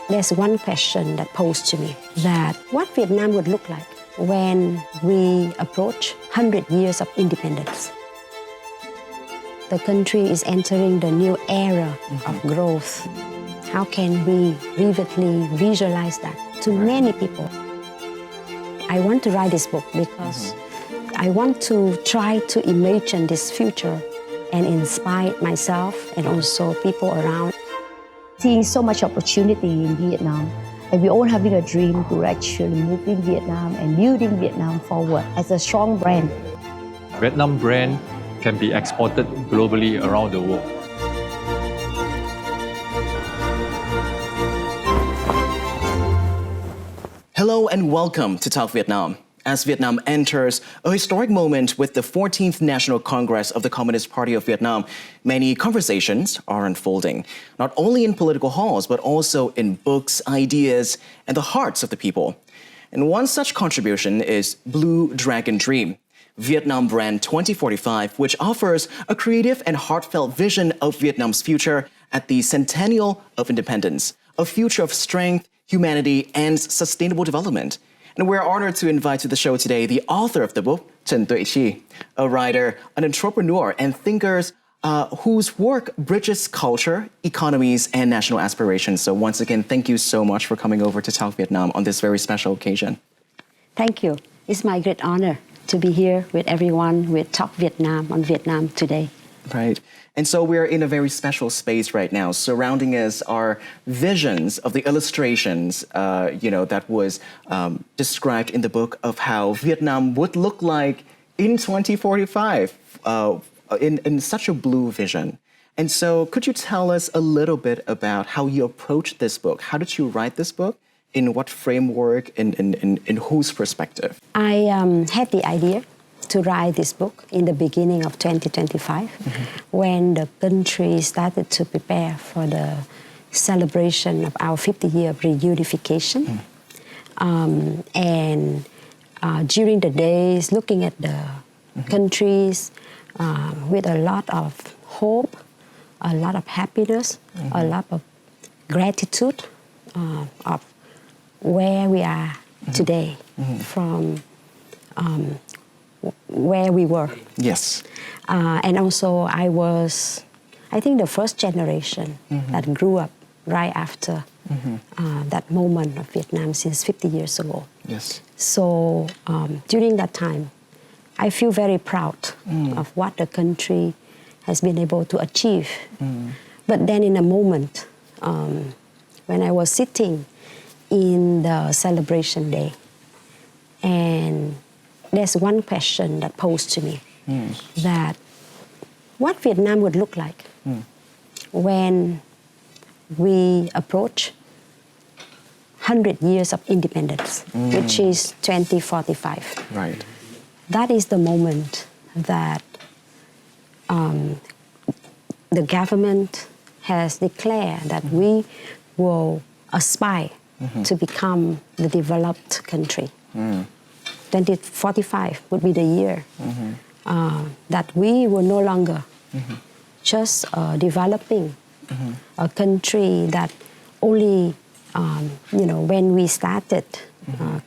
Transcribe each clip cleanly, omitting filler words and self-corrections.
there's one question that posed to me, that what Vietnam would look like when we approach 100 years of independence. The country is entering the new era of growth. How can we vividly visualize that to many people? I want to write this book because I want to try to imagine this future and inspire myself and also people around. Seeing so much opportunity in Vietnam, and we're all having a dream to actually moving Vietnam and building Vietnam forward as a strong brand. Vietnam brand can be exported globally around the world. Hello and welcome to Talk Vietnam. As Vietnam enters a historic moment with the 14th National Congress of the Communist Party of Vietnam, many conversations are unfolding, not only in political halls, but also in books, ideas, and the hearts of the people. And one such contribution is Blue Dragon Dream, Vietnam Brand 2045, which offers a creative and heartfelt vision of Vietnam's future at the centennial of independence, a future of strength, humanity, and sustainable development. And we're honored to invite to the show today the author of the book, Trần Tuệ Chi, a writer, an entrepreneur, and thinkers whose work bridges culture, economies, and national aspirations. So once again, thank you so much for coming over to Talk Vietnam on this very special occasion. Thank you. It's my great honor to be here with everyone with Talk Vietnam on Vietnam today. Right. And so we're in a very special space right now. Surrounding us are visions of the illustrations, that was described in the book of how Vietnam would look like in 2045 in such a blue vision. And so could you tell us a little bit about how you approached this book? How did you write this book? In what framework? In whose perspective? I had the idea to write this book in the beginning of 2025, when the country started to prepare for the celebration of our 50 year of reunification. And during the days, looking at the countries with a lot of hope, a lot of happiness, a lot of gratitude of where we are today from where we were. Yes. And also I think the first generation that grew up right after that moment of Vietnam since 50 years ago. Yes. So during that time, I feel very proud of what the country has been able to achieve. But then in a moment, when I was sitting in the celebration day, and there's one question that posed to me, that what Vietnam would look like when we approach 100 years of independence, which is 2045. Right. That is the moment that the government has declared that we will aspire to become the developed country. 2045 would be the year that we will no longer just developing a country that only, when we started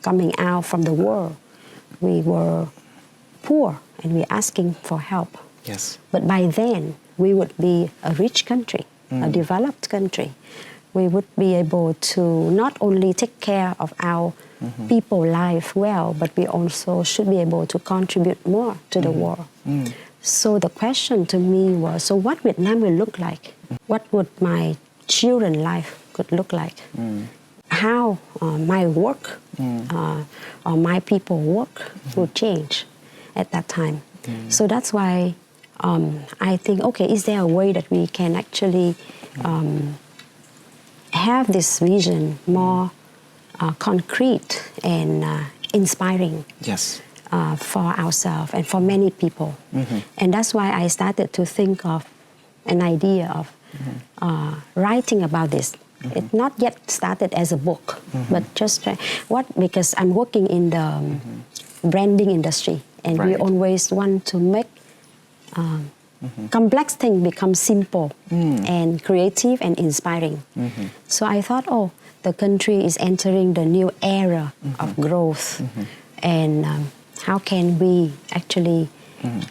coming out from the war, we were poor and we're asking for help. Yes. But by then, we would be a rich country, a developed country. We would be able to not only take care of our people's life well, but we also should be able to contribute more to the world. So the question to me was, so what Vietnam will look like? What would my children's life could look like? How my work or my people work will change at that time. So that's why I think, okay, is there a way that we can actually have this vision more concrete and inspiring for ourselves and for many people. And that's why I started to think of an idea of writing about this. It not yet started as a book, but just because I'm working in the branding industry, and we always want to make complex things become simple and creative and inspiring. So I thought, oh, the country is entering the new era of growth, and how can we actually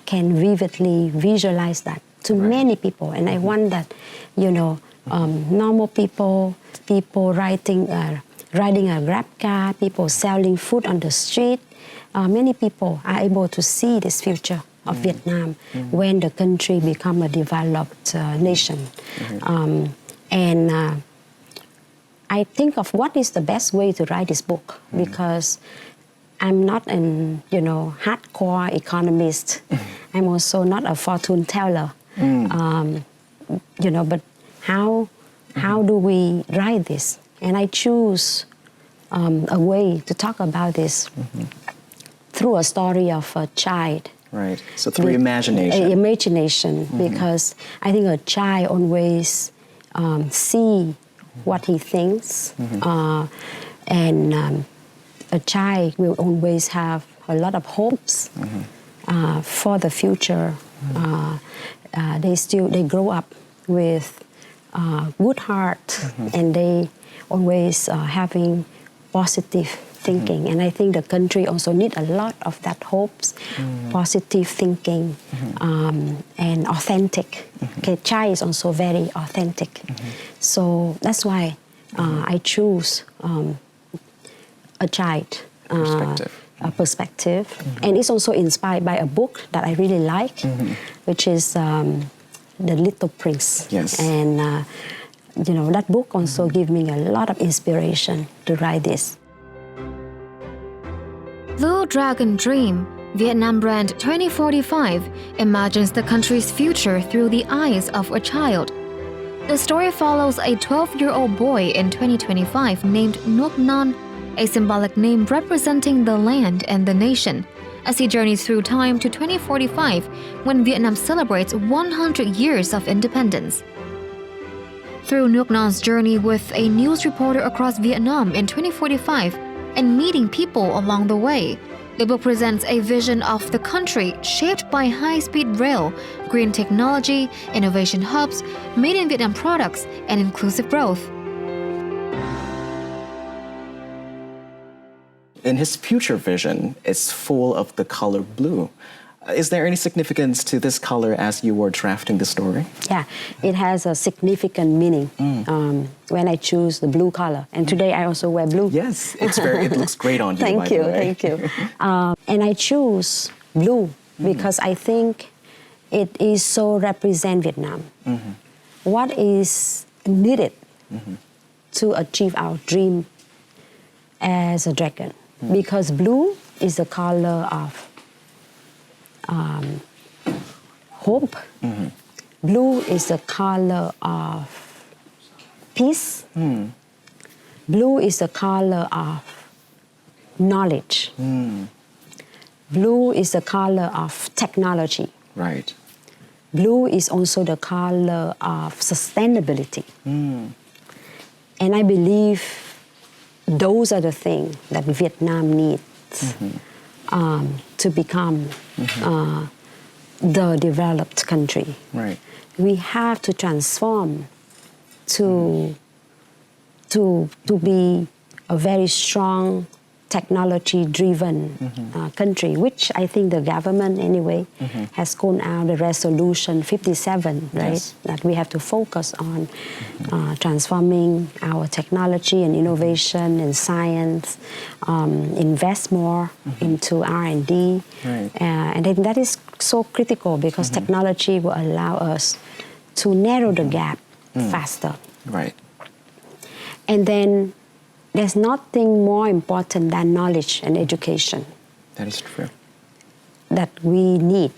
can vividly visualize that to many people? And I want that, normal people riding a Grab car, people selling food on the street. Many people are able to see this future of Vietnam when the country become a developed nation. And I think of what is the best way to write this book, because I'm not an hardcore economist. I'm also not a fortune teller. But how do we write this? And I choose a way to talk about this through a story of a child. Right. So through imagination. Imagination, because I think a child always see what he thinks, and a child will always have a lot of hopes for the future. They grow up with good heart, and they always having positive thinking. And I think the country also need a lot of that hopes, positive thinking, and authentic. Okay, Chai is also very authentic. So that's why I choose a child perspective. And it's also inspired by a book that I really like, which is The Little Prince. Yes. And that book also gave me a lot of inspiration to write this. Blue Dragon Dream, Vietnam Brand 2045, imagines the country's future through the eyes of a child. The story follows a 12-year-old boy in 2025 named Nuoc Non, a symbolic name representing the land and the nation, as he journeys through time to 2045 when Vietnam celebrates 100 years of independence. Through Nuoc Non's journey with a news reporter across Vietnam in 2045 and meeting people along the way, the book presents a vision of the country shaped by high-speed rail, green technology, innovation hubs, made-in-Vietnam products, and inclusive growth. In his future vision, it's full of the color blue. Is there any significance to this color as you were drafting the story? Yeah, it has a significant meaning when I choose the blue color. And today I also wear blue. Yes, it looks great on you. Thank you. And I choose blue because I think it is so represent Vietnam. What is needed to achieve our dream as a dragon? Because blue is the color of hope. Blue is the color of peace. Blue is the color of knowledge. Blue is the color of technology. Right. Blue is also the color of sustainability. And I believe those are the things that Vietnam needs to become the developed country. Right. We have to transform to be a very strong technology-driven country, which I think the government anyway has gone out the resolution 57, right? Yes. That we have to focus on transforming our technology and innovation and science, invest more into R&D. Right. And I think that is so critical because technology will allow us to narrow the gap faster. Right. And then there's nothing more important than knowledge and education. That is true. That we need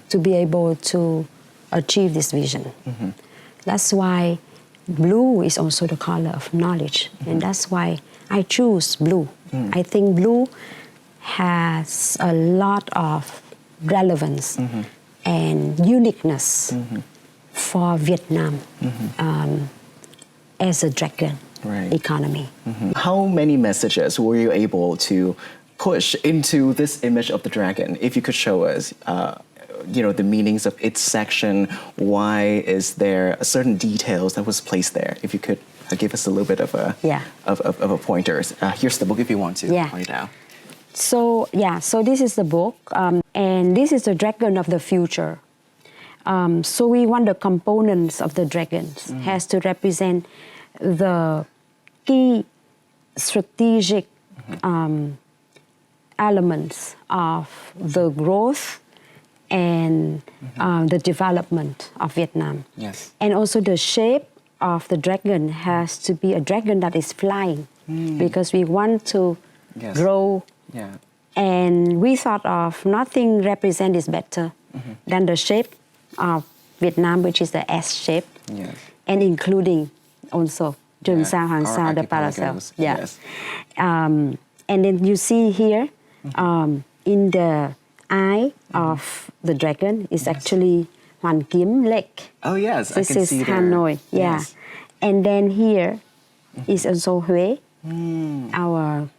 to be able to achieve this vision. That's why blue is also the color of knowledge. And that's why I choose blue. I think blue has a lot of relevance and uniqueness for Vietnam as a dragon economy. How many messages were you able to push into this image of the dragon? If you could show us, the meanings of its section? Why is there certain details that was placed there? If you could give us a little bit of a pointers. Here's the book if you want to point it out. So this is the book, and this is the dragon of the future. So we want the components of the dragons has to represent the key strategic elements of the growth and the development of Vietnam. Yes. And also the shape of the dragon has to be a dragon that is flying because we want to grow. Yeah. And we thought of nothing represents this better than the shape of Vietnam, which is the S shape, and including also Trường Sao, Hoàng Sao, the parasol. Yes. And then you see here in the eye of the dragon is actually Hoàn Kiếm Lake. Oh yes, this I can is see there. Hanoi. Yeah. Yes. And then here is also Huế, our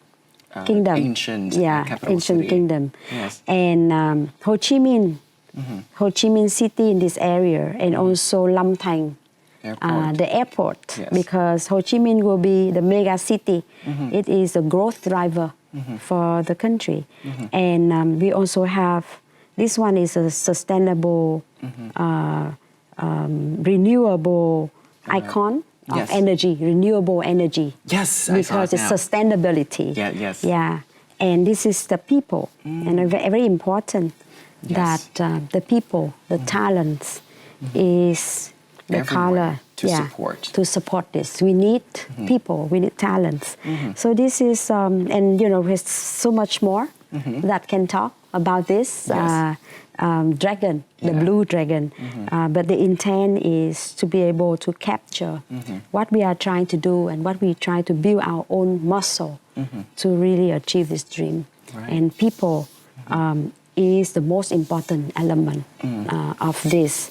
kingdom. Ancient capital ancient city. kingdom. Yes. And Ho Chi Minh, Ho Chi Minh City in this area, and also Lam Thanh, the airport, because Ho Chi Minh will be the mega city. It is a growth driver for the country. And we also have, this one is a sustainable, renewable icon of energy, renewable energy. Yes, because it's sustainability. Yeah. And this is the people, and very important that the people, the talents, is the color to support this. We need people, we need talents. So this is, and there's so much more that can talk about this dragon, the blue dragon. But the intent is to be able to capture what we are trying to do and what we try to build our own muscle to really achieve this dream. And people is the most important element of this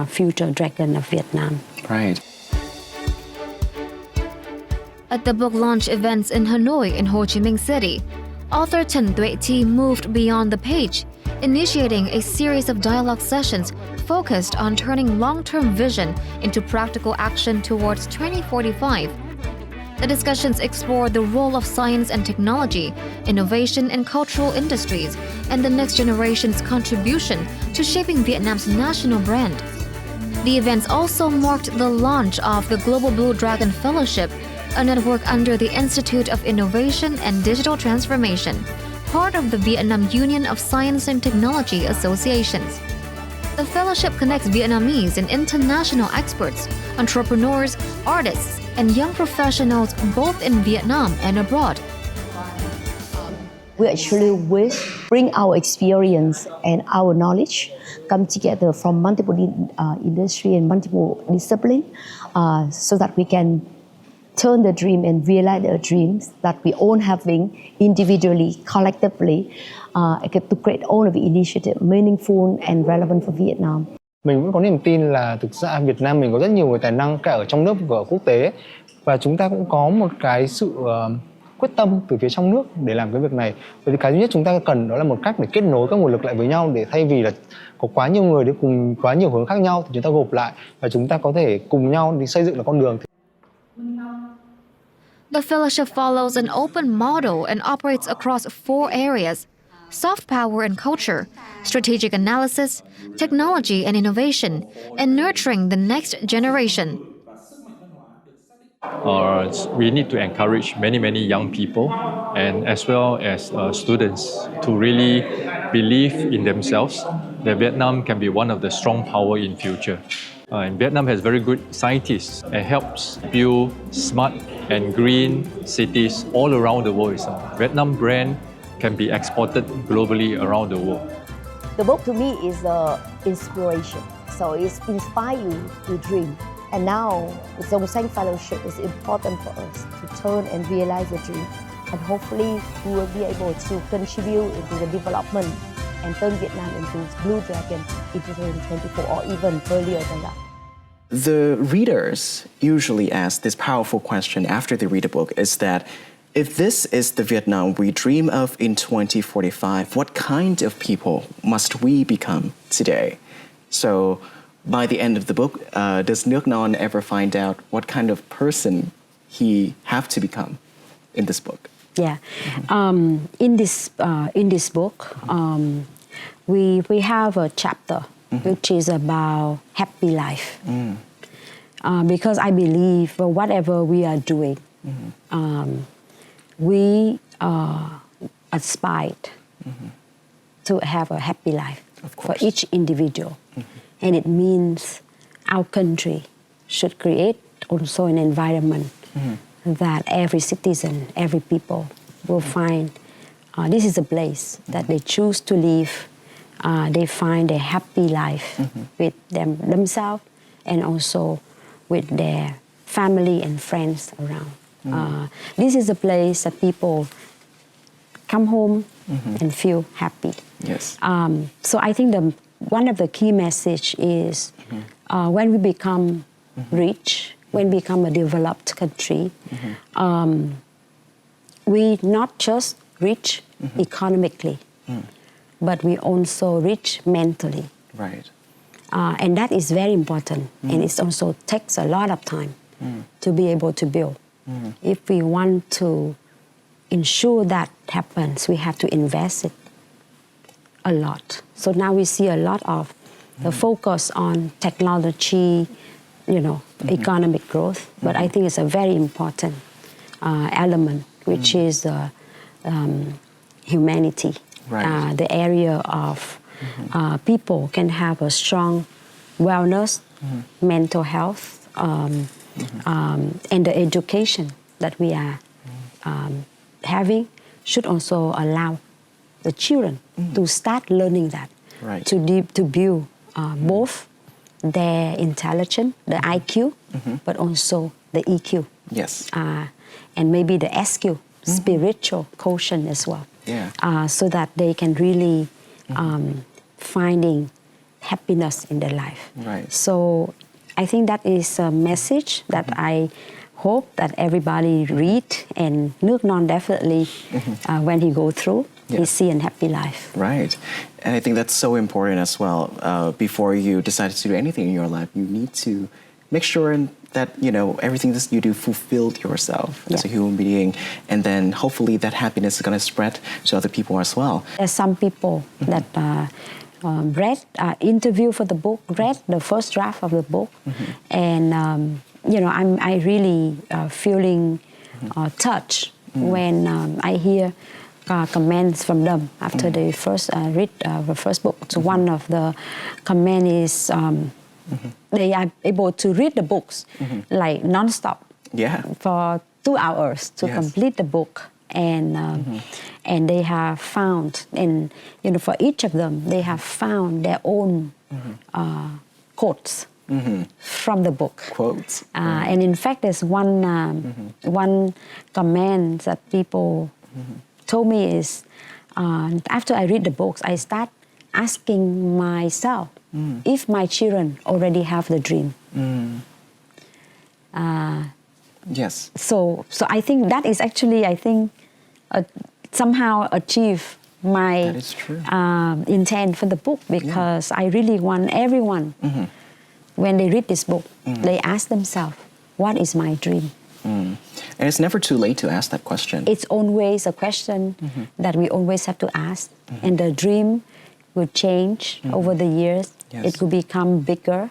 future dragon of Vietnam. Right. At the book launch events in Hanoi and Ho Chi Minh City, author Trần Tuệ Thi moved beyond the page, initiating a series of dialogue sessions focused on turning long-term vision into practical action towards 2045. The discussions explore the role of science and technology, innovation and cultural industries, and the next generation's contribution to shaping Vietnam's national brand. The events also marked the launch of the Global Blue Dragon Fellowship, a network under the Institute of Innovation and Digital Transformation, part of the Vietnam Union of Science and Technology Associations. The fellowship connects Vietnamese and international experts, entrepreneurs, artists, and young professionals both in Vietnam and abroad. We actually will bring our experience and our knowledge come together from multiple industry and multiple discipline so that we can turn the dream and realize the dreams that we all having individually, collectively, to create all of the initiative meaningful and relevant for Vietnam. Mình vẫn có niềm tin là thực ra Việt Nam mình có rất nhiều người tài năng cả ở trong nước và ở quốc tế, và chúng ta cũng có một cái sự quyết tâm từ phía trong nước để làm cái việc này. Vậy thì cái duy nhất chúng ta cần đó là một cách để kết nối các nguồn lực lại với nhau, để thay vì là có quá nhiều người đi cùng quá nhiều hướng khác nhau thì chúng ta gộp lại và chúng ta có thể cùng nhau đi xây dựng được con đường. The fellowship follows an open model and operates across 4 areas: soft power and culture, strategic analysis, technology and innovation, and nurturing the next generation. We need to encourage many young people and as well as students to really believe in themselves that Vietnam can be one of the strong power in future. And Vietnam has very good scientists and helps build smart and green cities all around the world. So Vietnam brand can be exported globally around the world. The book to me is inspiration. So it inspires you to dream. And now the Xanh Fellowship is important for us to turn and realize the dream. And hopefully we will be able to contribute into the development and turn Vietnam into Blue Dragon in 2024 or even earlier than that. The readers usually ask this powerful question after they read a book, is If this is the Vietnam we dream of in 2045, what kind of people must we become today? So, by the end of the book, does Nước Non ever find out what kind of person he have to become in this book? Yeah, in this book, we have a chapter which is about happy life, because I believe whatever we are doing, we aspired to have a happy life for each individual, and it means our country should create also an environment that every citizen, every people will find this is a place that they choose to live. They find a happy life with themselves and also with their family and friends around. This is a place that people come home and feel happy. Yes. So I think one of the key message is when we become rich, when we become a developed country, we not just rich economically, but we also rich mentally. Right. And that is very important, and it also takes a lot of time to be able to build. If we want to ensure that happens, we have to invest it a lot. So now we see a lot of the focus on technology, economic growth, but I think it's a very important element, which is humanity. Right. The area of people can have a strong wellness, mental health, and the education that we are having should also allow the children to start learning that, Right. to build both their intelligence, the IQ, but also the EQ. Yes. And maybe the SQ, spiritual quotient as well. Yeah. So that they can really finding happiness in their life. Right. So I think that is a message that I hope that everybody read, and Nước Non definitely, when he go through, he see a happy life. Right. And I think that's so important as well. Before you decide to do anything in your life, you need to make sure that, everything that you do fulfilled yourself as a human being. And then hopefully that happiness is going to spread to other people as well. There's some people that read, interview for the book, read the first draft of the book. And, I really feeling touched when I hear comments from them after they first read the first book. So one of the comments is they are able to read the books like non-stop for 2 hours to complete the book. And they have found, and for each of them, they have found their own quotes from the book. Quotes. And in fact, there's one comment that people told me is, after I read the books, I start asking myself if my children already have the dream. Yes. So I think that is actually, somehow achieve my intent for the book, because I really want everyone, when they read this book, they ask themselves, what is my dream? And it's never too late to ask that question. It's always a question that we always have to ask. And the dream will change over the years. Yes. It will become bigger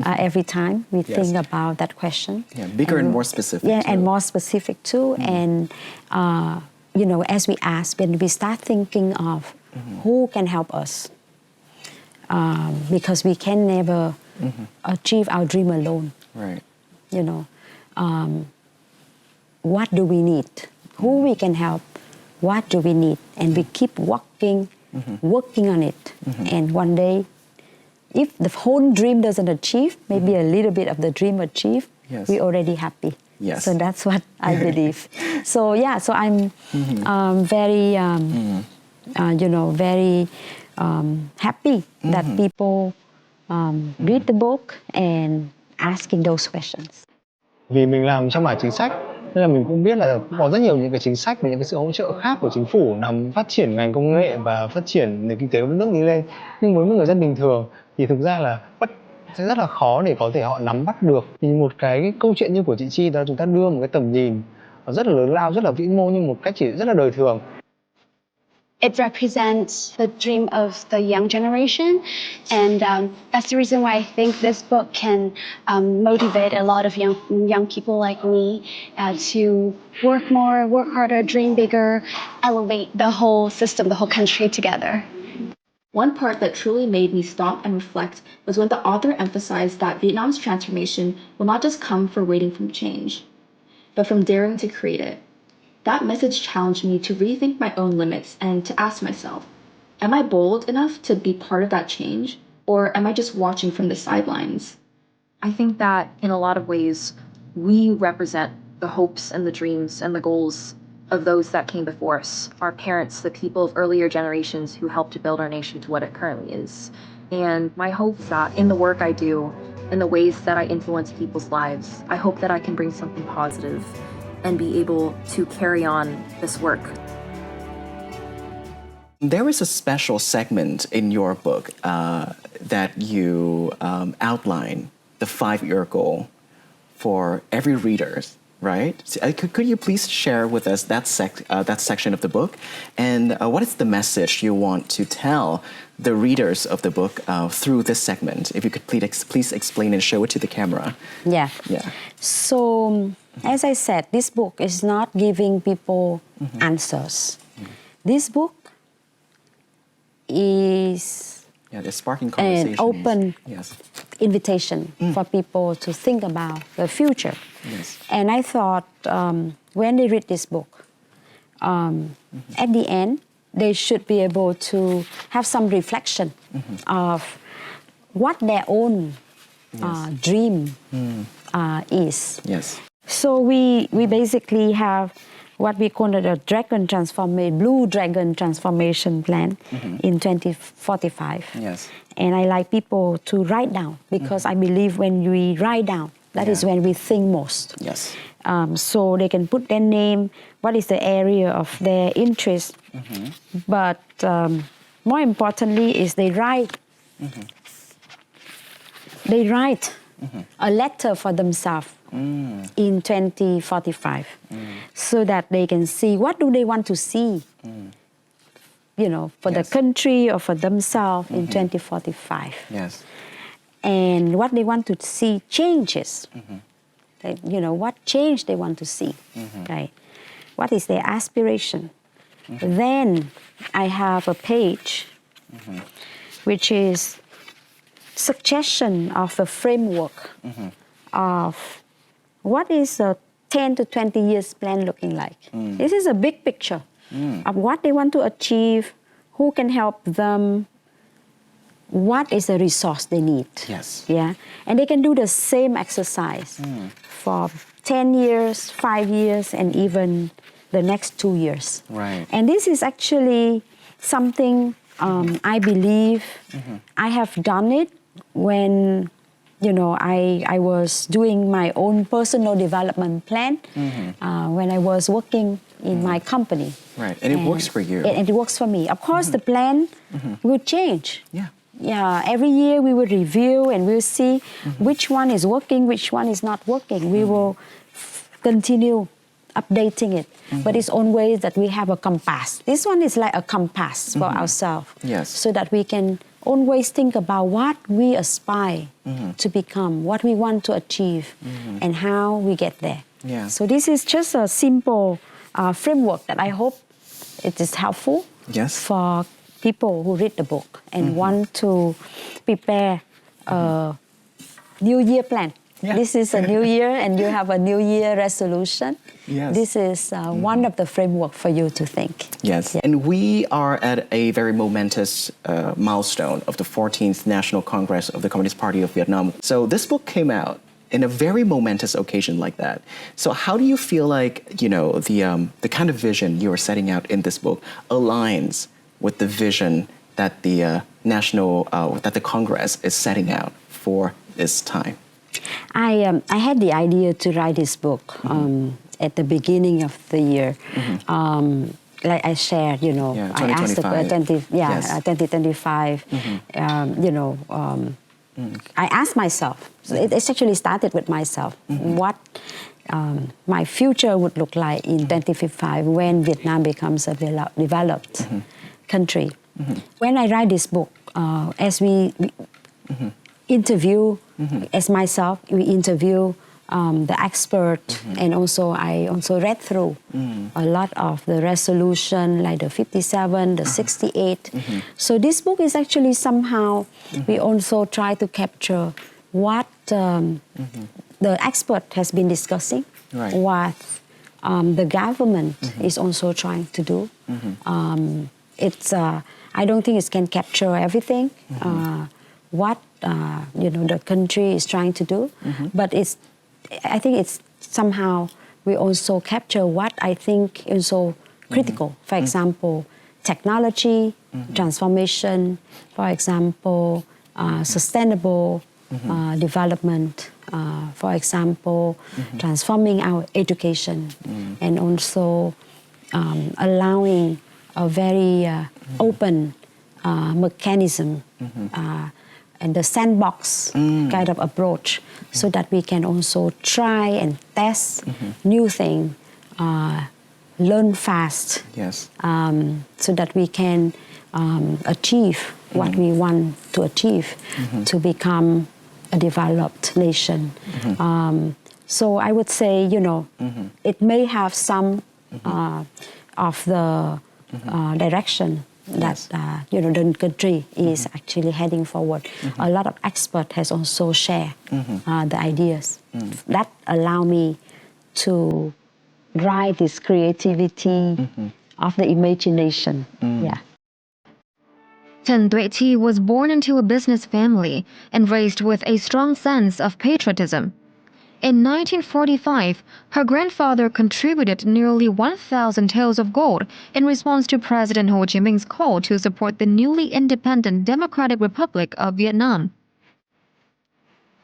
every time we think about that question. Yeah, bigger and more specific. Yeah, too. and more specific too. And, as we ask, when we start thinking of who can help us, because we can never achieve our dream alone. Right. What do we need? Who we can help? What do we need? And we keep working on it. And one day, if the whole dream doesn't achieve, maybe a little bit of the dream achieved, we're already happy. Yes. So that's what I believe. So I'm very, very happy that people read the book and asking those questions. Vì mình làm trong mảng chính sách Nên là mình cũng biết là cũng có rất nhiều những cái chính sách và những cái sự hỗ trợ khác của chính phủ nhằm phát triển ngành công nghệ và phát triển nền kinh tế của đất nước đi lên. Nhưng với một người dân bình thường thì thực ra là sẽ rất là khó để có thể họ nắm bắt được. Thì một cái câu chuyện như của chị Chi đó, chúng ta đưa một cái tầm nhìn rất là lớn lao, rất là vĩ mô nhưng một cách chỉ rất là đời thường. It represents the dream of the young generation, and that's the reason why I think this book can motivate a lot of young people like me to work more, work harder, dream bigger, elevate the whole system, the whole country together. One part that truly made me stop and reflect was when the author emphasized that Vietnam's transformation will not just come from waiting for change, but from daring to create it. That message challenged me to rethink my own limits and to ask myself, am I bold enough to be part of that change, or am I just watching from the sidelines? I think that in a lot of ways, we represent the hopes and the dreams and the goals of those that came before us, our parents, the people of earlier generations who helped to build our nation to what it currently is. And my hope is that in the work I do, in the ways that I influence people's lives, I hope that I can bring something positive and be able to carry on this work. There is a special segment in your book that you outline the 5-year goal for every reader, right? So, could you please share with us that section of the book, and what is the message you want to tell the readers of the book through this segment? If you could please explain and show it to the camera. Yeah. Yeah. So, as I said, this book is not giving people answers. This book is it's sparking conversation. An open Yes. invitation for people to think about the future. Yes. And I thought when they read this book, at the end, they should be able to have some reflection of what their own dream is. Yes. So we basically have what we call the blue dragon transformation plan in 2045. Yes. And I like people to write down, because I believe when we write down, that is when we think most. Yes. So they can put their name, what is the area of their interest, but more importantly is they write a letter for themselves in 2045, so that they can see what do they want to see, for the country or for themselves in 2045. Yes. And what they want to see changes. What change they want to see, right? What is their aspiration? Then I have a page which is suggestion of a framework of what is a 10 to 20 years plan looking like. This is a big picture of what they want to achieve, who can help them, what is the resource they need. Yes. Yeah, and they can do the same exercise for 10 years, 5 years, and even the next 2 years. Right. And this is actually something I believe I have done it when I was doing my own personal development plan when I was working in my company. Right, and it works for you. And it works for me. Of course, the plan will change. Yeah. Yeah, every year we will review and we'll see which one is working, which one is not working. We will continue updating it. But it's always that we have a compass. This one is like a compass for ourselves. Yes. So that we can always think about what we aspire to become, what we want to achieve, and how we get there. Yeah. So this is just a simple framework that I hope it is helpful for people who read the book and want to prepare a New Year plan. Yeah. This is a new year and you have a New Year resolution. Yes. This is one of the framework for you to think. Yes, and we are at a very momentous milestone of the 14th National Congress of the Communist Party of Vietnam. So this book came out in a very momentous occasion like that. So how do you feel like, the kind of vision you are setting out in this book aligns with the vision that the that the Congress is setting out for this time? I had the idea to write this book at the beginning of the year. Like I shared, you know, I asked the 2025, you know, I asked myself, so it actually started with myself, what my future would look like in 2055 when Vietnam becomes a developed country. When I write this book, as we interview, as myself, we interview the expert, and also I also read through a lot of the resolution, like the 57, the 68. So this book is actually somehow, we also try to capture what the expert has been discussing, what the government is also trying to do. It's I don't think it can capture everything, what you know, the country is trying to do, but I think it's somehow we also capture what I think is so critical. For example, technology, transformation, for example, sustainable development, for example, transforming our education, and also allowing a very open mechanism and the sandbox kind of approach, so that we can also try and test new things, learn fast, so that we can achieve what we want to achieve to become a developed nation. So I would say, you know, it may have some of the direction that you know, the country is actually heading forward. A lot of experts has also shared the ideas that allow me to drive this creativity of the imagination. Chen Duy-Thi was born into a business family and raised with a strong sense of patriotism. In 1945, her grandfather contributed nearly 1,000 taels of gold in response to President Ho Chi Minh's call to support the newly independent Democratic Republic of Vietnam.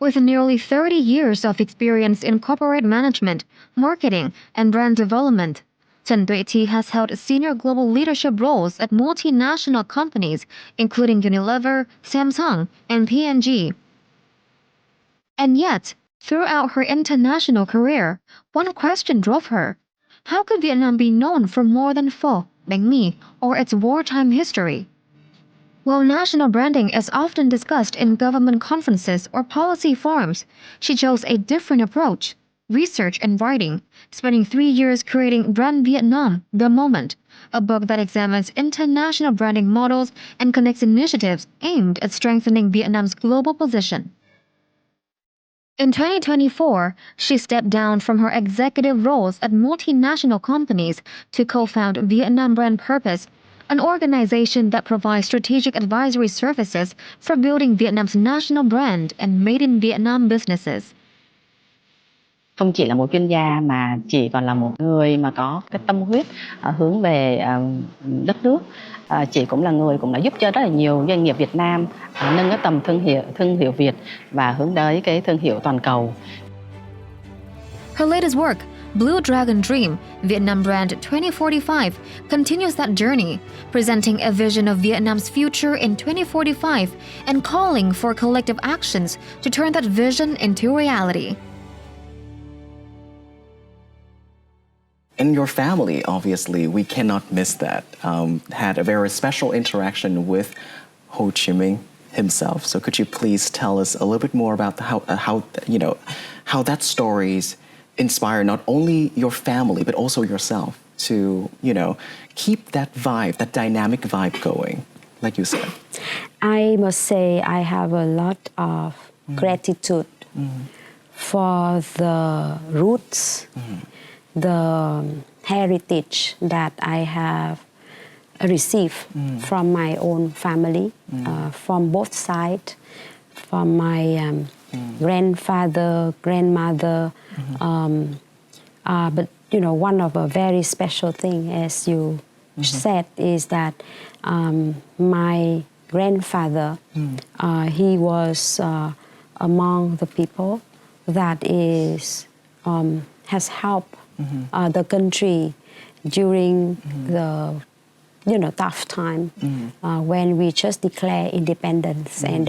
With nearly 30 years of experience in corporate management, marketing, and brand development, Chen Duy-Thi has held senior global leadership roles at multinational companies including Unilever, Samsung, and P&G. And yet, throughout her international career, one question drove her. How could Vietnam be known for more than pho, bánh mì, or its wartime history? While national branding is often discussed in government conferences or policy forums, she chose a different approach: research and writing, spending 3 years creating Brand Vietnam, The Moment, a book that examines international branding models and connects initiatives aimed at strengthening Vietnam's global position. In 2024, she stepped down from her executive roles at multinational companies to co-found Vietnam Brand Purpose, an organization that provides strategic advisory services for building Vietnam's national brand and made in Vietnam businesses. Không chỉ là một chuyên gia mà chị còn là một người mà có cái tâm huyết hướng về đất nước. Chị cũng là người cũng đã giúp cho rất là nhiều doanh nghiệp Việt Nam nâng cái tầm thương hiệu Việt và hướng tới cái thương hiệu toàn cầu. Her latest work, Blue Dragon Dream, Vietnam Brand 2045, continues that journey, presenting a vision of Vietnam's future in 2045 and calling for collective actions to turn that vision into reality. And your family, obviously, we cannot miss that, had a very special interaction with Ho Chi Minh himself. So could you please tell us a little bit more about how that stories inspire not only your family, but also yourself to, keep that vibe, that dynamic vibe going, like you said? I must say I have a lot of gratitude for the roots, the heritage that I have received from my own family, from both sides, from my grandfather, grandmother. But one of a very special thing, as you said, is that my grandfather, he was among the people that has helped the country during the tough time when we just declare independence and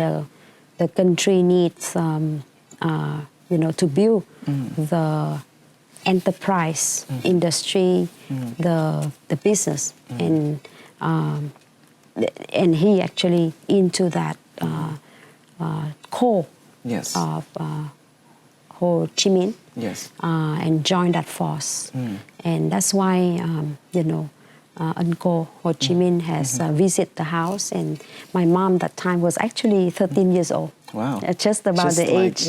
the country needs to build the enterprise industry, the business, and he actually into that core of Ho Chi Minh, and joined that force, and that's why Uncle Ho Chi Minh has visited the house, and my mom that time was actually 13 years old. Wow. Just about the age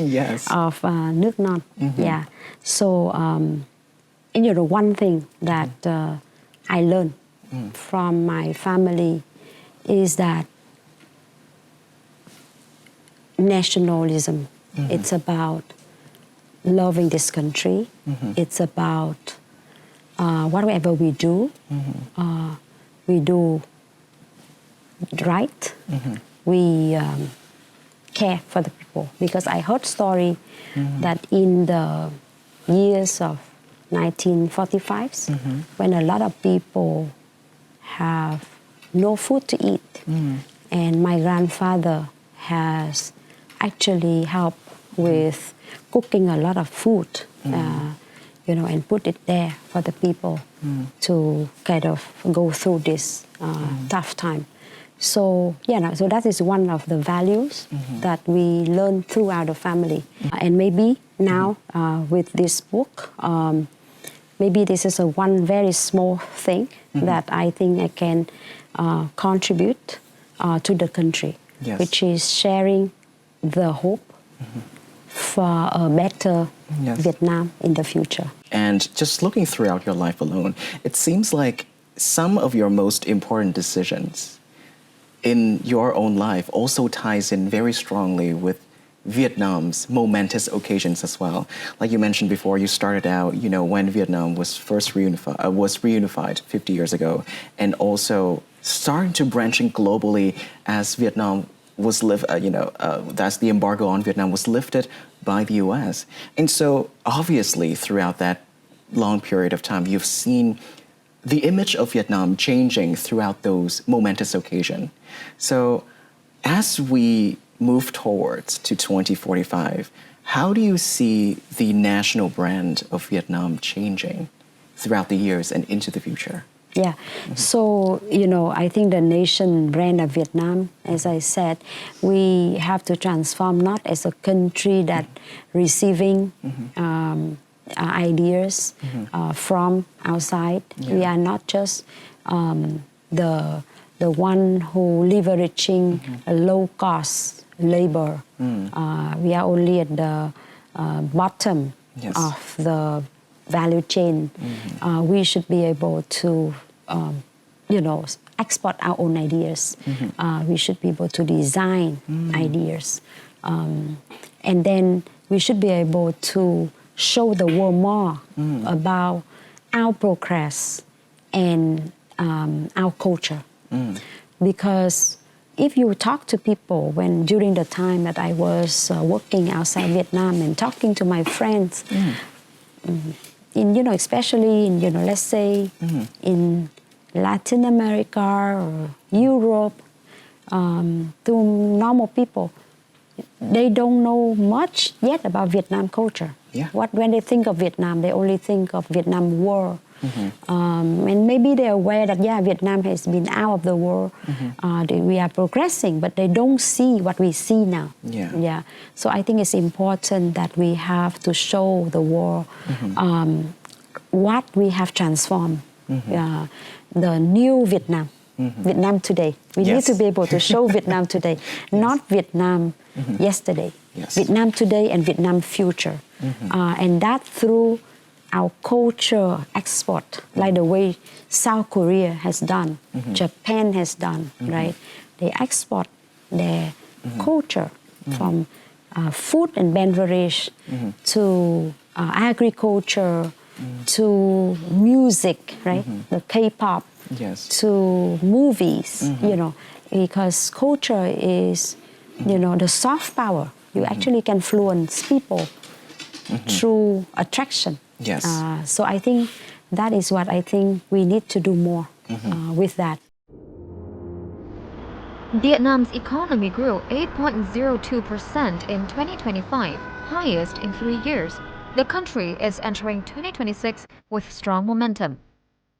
of nước non. Yeah. So, one thing that I learned from my family is that nationalism, it's about loving this country. It's about whatever we do right. We care for the people, because I heard story that in the years of 1945s, when a lot of people have no food to eat, and my grandfather has actually helped with cooking a lot of food, and put it there for the people to kind of go through this tough time. So, so that is one of the values that we learn throughout the family. And maybe now with this book, maybe this is one very small thing that I think I can contribute to the country, which is sharing the hope for a better Vietnam in the future. And just looking throughout your life alone, it seems like some of your most important decisions in your own life also ties in very strongly with Vietnam's momentous occasions as well. Like you mentioned before, you started out, when Vietnam was first reunified 50 years ago, and also starting to branching globally as Vietnam was that's the embargo on Vietnam was lifted by the U.S. And so obviously throughout that long period of time, you've seen the image of Vietnam changing throughout those momentous occasions. So as we move towards to 2045, how do you see the national brand of Vietnam changing throughout the years and into the future? Yeah, so, I think the nation brand of Vietnam, as I said, we have to transform not as a country that receiving ideas from outside. We are not just the one who leveraging a low-cost labor. We are only at the bottom of the value chain. We should be able to, export our own ideas. We should be able to design ideas. And then we should be able to show the world more about our progress and our culture. Because if you talk to people during the time that I was working outside Vietnam and talking to my friends, especially in, let's say in Latin America or Europe, to normal people, they don't know much yet about Vietnam culture. When they think of Vietnam, they only think of Vietnam war. And maybe they're aware that, Vietnam has been out of the war. We are progressing, but they don't see what we see now. So I think it's important that we have to show the world what we have transformed. The new Vietnam, Vietnam today. We need to be able to show Vietnam today, not Vietnam yesterday. Vietnam today and Vietnam future. And that through our culture export, like the way South Korea has done, Japan has done, right? They export their culture from food and beverage to agriculture to music, right? The K-pop to movies, because culture is, the soft power. You actually can influence people through attraction. Yes. So I think that is what I think we need to do more with that. Vietnam's economy grew 8.02% in 2025, highest in 3 years. The country is entering 2026 with strong momentum.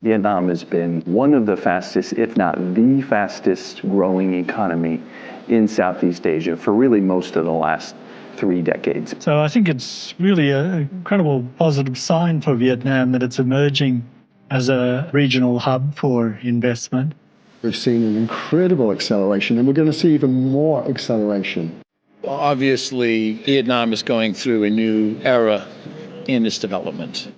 Vietnam has been one of the fastest, if not the fastest growing economy in Southeast Asia for really most of the last 3 decades. So I think it's really an incredible positive sign for Vietnam that it's emerging as a regional hub for investment. We've seen an incredible acceleration, and we're going to see even more acceleration. Obviously, Vietnam is going through a new era in its development.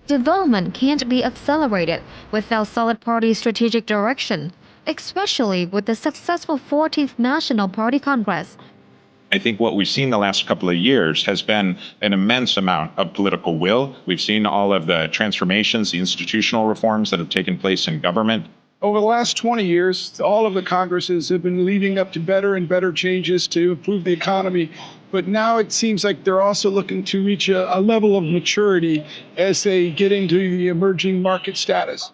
Development can't be accelerated without solid party strategic direction, especially with the successful 14th National Party Congress. I think what we've seen the last couple of years has been an immense amount of political will. We've seen all of the transformations, the institutional reforms that have taken place in government. Over the last 20 years, all of the Congresses have been leading up to better and better changes to improve the economy. But now it seems like they're also looking to reach a level of maturity as they get into the emerging market status.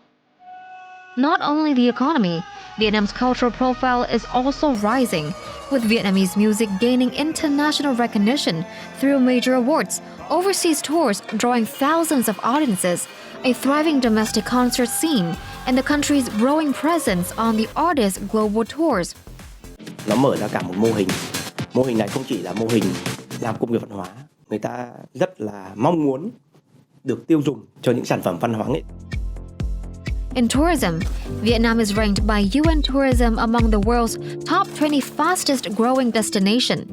Not only the economy, Vietnam's cultural profile is also rising, with Vietnamese music gaining international recognition through major awards, overseas tours drawing thousands of audiences, a thriving domestic concert scene, and the country's growing presence on the artist's global tours. Nó mở ra cả một mô hình. Mô hình này không chỉ là mô hình làm công nghiệp văn hóa, người ta rất là mong muốn được tiêu dùng cho những sản phẩm văn hóa nghệ. In tourism, Vietnam is ranked by UN Tourism among the world's top 20 fastest growing destination.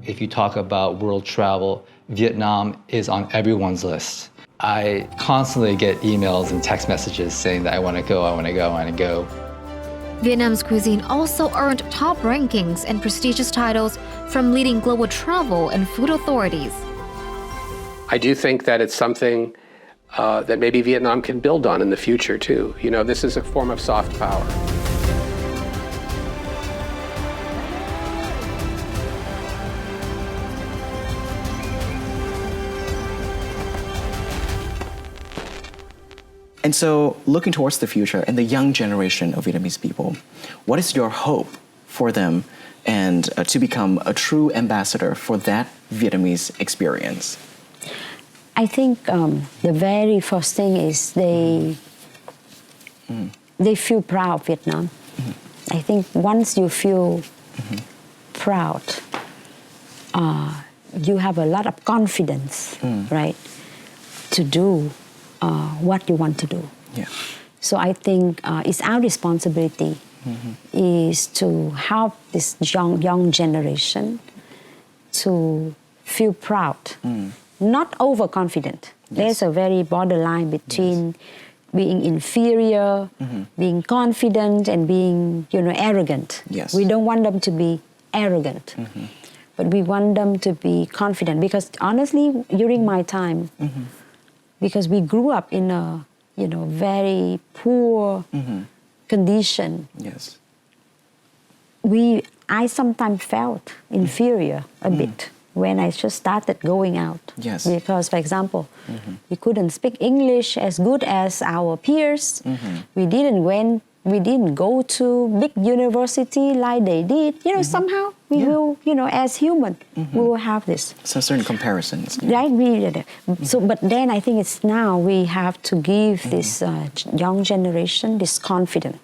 If you talk about world travel, Vietnam is on everyone's list. I constantly get emails and text messages saying that I want to go, I want to go, I want to go. Vietnam's cuisine also earned top rankings and prestigious titles from leading global travel and food authorities. I do think that it's something that maybe Vietnam can build on in the future too. You know, this is a form of soft power. And so, looking towards the future and the young generation of Vietnamese people, what is your hope for them and to become a true ambassador for that Vietnamese experience? I think the very first thing is they feel proud of Vietnam. I think once you feel proud, you have a lot of confidence, right, to do what you want to do. Yeah. So I think it's our responsibility is to help this young generation to feel proud. Not overconfident. Yes. There's a very borderline between being inferior, being confident, and being, arrogant. Yes. We don't want them to be arrogant, but we want them to be confident. Because honestly, during my time, because we grew up in a, very poor condition. Yes. I sometimes felt inferior a bit when I just started going out. Yes. Because, for example, we couldn't speak English as good as our peers. We didn't go to big university like they did. Somehow we will, as human, we will have this. So certain comparisons. Right. So, but then I think it's now we have to give this young generation this confidence,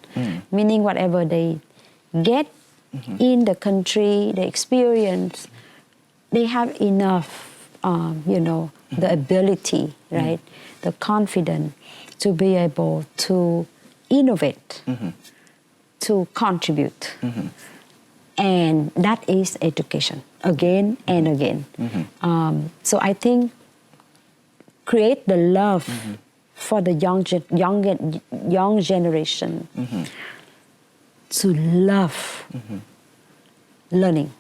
meaning whatever they get in the country, the experience, they have enough, the ability, right, the confidence to be able to innovate, to contribute. And that is education, again and again. So I think create the love for the young generation to love learning,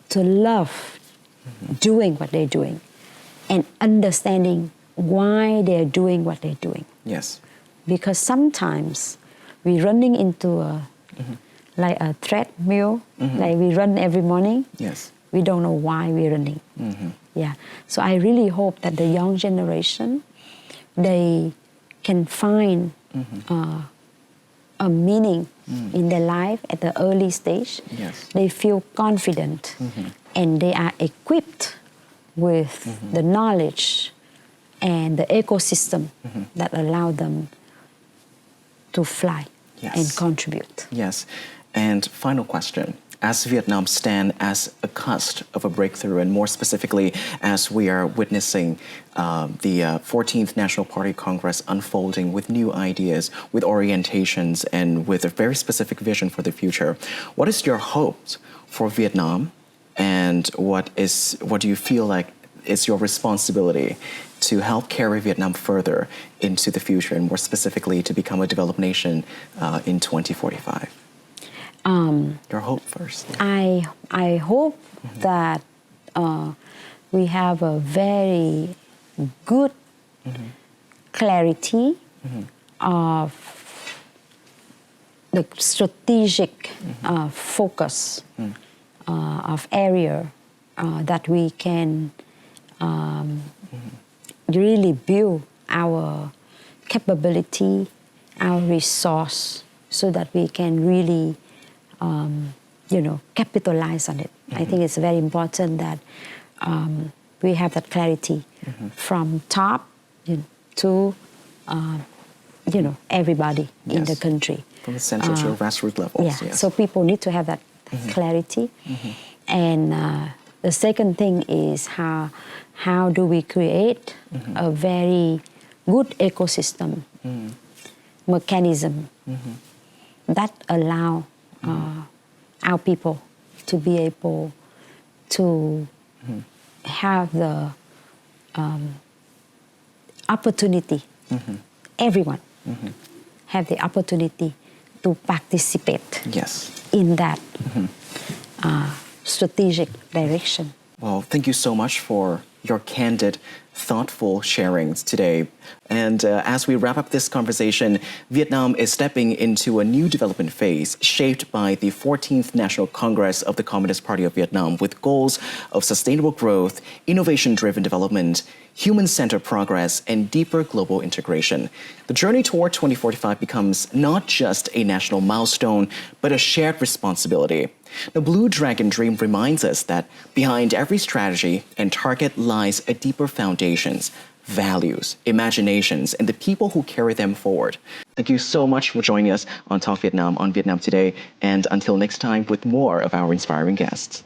to love doing what they're doing, and understanding why they're doing what they're doing. Yes. Because sometimes we're running into like a treadmill, like we run every morning. Yes. We don't know why we're running. Yeah. So I really hope that the young generation, they can find a meaning in their life at the early stage. Yes. They feel confident and they are equipped with the knowledge and the ecosystem that allow them to fly and contribute. Yes. And final question. As Vietnam stand as a cusp of a breakthrough, and more specifically, as we are witnessing the 14th National Party Congress unfolding with new ideas, with orientations, and with a very specific vision for the future, what is your hopes for Vietnam, and what do you feel like is your responsibility to help carry Vietnam further into the future, and more specifically to become a developed nation in 2045? Your hope first. I hope that we have a very good clarity of the strategic focus of area that we can really build our capability, our resource, so that we can really capitalize on it. I think it's very important that we have that clarity from top to everybody in the country. From the central to grassroots levels. Yeah. So people need to have that clarity. And the second thing is how do we create a very good ecosystem mechanism that allow our people to be able to have the opportunity, everyone have the opportunity to participate in that strategic direction. Well, thank you so much for your candid, thoughtful sharings today. And as we wrap up this conversation, Vietnam is stepping into a new development phase shaped by the 14th National Congress of the Communist Party of Vietnam, with goals of sustainable growth, innovation-driven development, human-centered progress, and deeper global integration. The journey toward 2045 becomes not just a national milestone, but a shared responsibility. The Blue Dragon Dream reminds us that behind every strategy and target lies a deeper foundations, values, imaginations, and the people who carry them forward. Thank you so much for joining us on Talk Vietnam on Vietnam Today, and until next time with more of our inspiring guests.